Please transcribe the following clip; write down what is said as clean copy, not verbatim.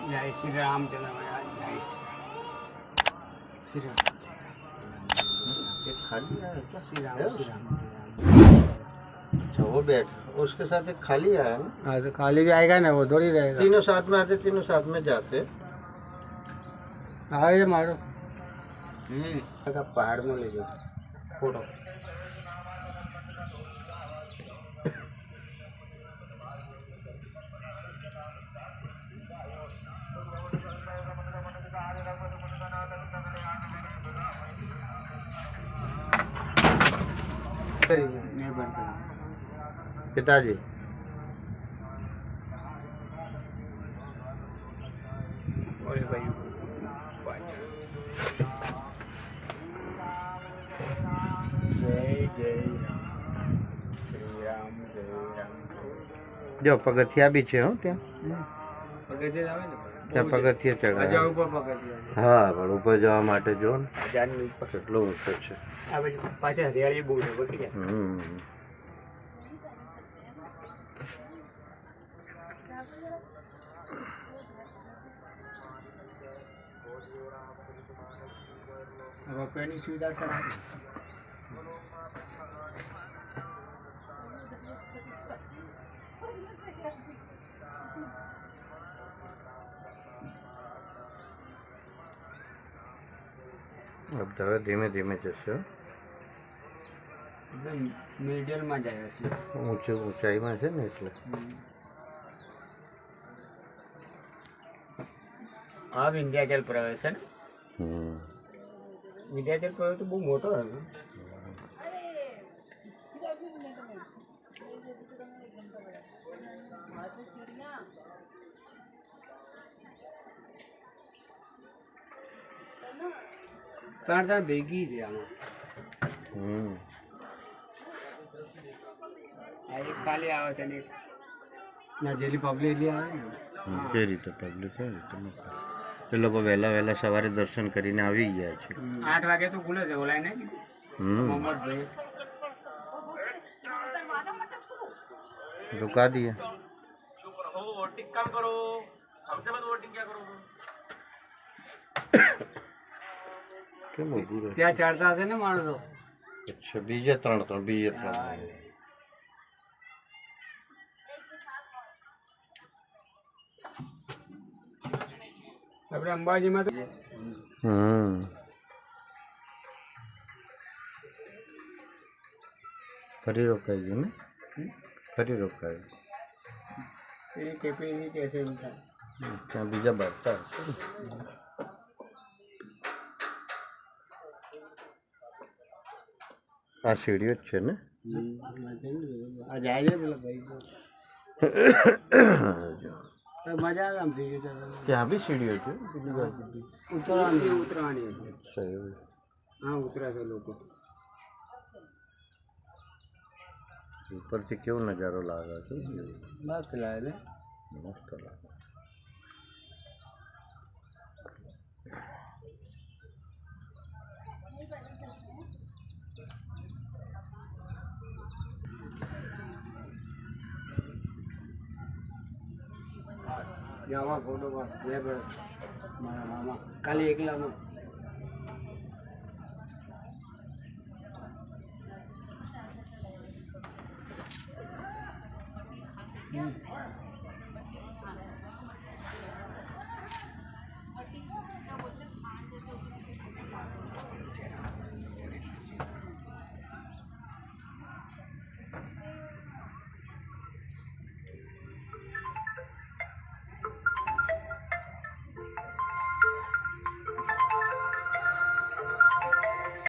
जय श्री राम जय श्री राम ये खाली आया है क्या? श्री राम है श्री राम अच्छा वो बैठ उसके साथ एक खाली आया ना। हाँ तो खाली भी आएगा ना, वो थोड़ी रहेगा। तीनों साथ में आते तीनों साथ में जाते। हाँ ये मारो का पहाड़ में ले जाओ फोटो। मैं बंद कर पिताजी अरे भाई जय जय श्री राम जय राम। जो पगथिया भी છે હો ત્યાં પગથિયે આવે ને ત્યાં પગથિયે ચડવા હજાર ઉપર પગથિયે હા પણ ઉપર જવા માટે જો ને 1000 ની ઉપર કેટલો ઊંચો છે। આ બાજુ પાછળ હરિયાળી બહુ છે બકી જાય। રોપવેની સુવિધા સારી अब હવે ધીમે ધીમે જશે મીડિયમમાં જાય છે। ઊંચાઈમાં છે ને એટલે આ વિંધ્યાચલ પ્રવેશ છે ને। વિંધ્યાચલ પ્રવેશ તો બહુ મોટો હતો। ત્રણ ભેગી છે આમાં। આ એક ખાલી આવે છે ને ના જેલી પબ્લિક આવે ને કઈ રીતે પબ્લિક કઈ રીતે એ લોકો વહેલા વહેલા સવારે દર્શન કરીને આવી ગયા છે। 8 વાગે તો ખુલે છે ઓલાય ને મોહમ્મદભાઈ रुका दिया वोटिंग कम करो हमसे मत वोटिंग क्या करो કેમ ઊભું રહે ત્યાં ચડતા હશે ને માણસો। अच्छा બીજે ત્રણ આપણે અંબાજીમાં તો ફરી રોકાઈ ગયું ને ફરી રોકાયું એ કેપી કેસે ઉઠા ત્યાં બીજા બાજતા હશે ને। આ સીડીઓ જ છે ને આ જાય છે પેલા ભાઈ મજા આવે આમ થઈ ગયું ત્યાં બી સીડીઓ છે બીજી બાજુ બી ઉતરવાની અચ્છા એવું હા ઉતરાશે લોકો ઉપરથી કેવો નજારો લાગે છે મસ્ત લાગે ને મસ્ત લાગે જવા ફોટો મારા મામા કાલે એકલામાં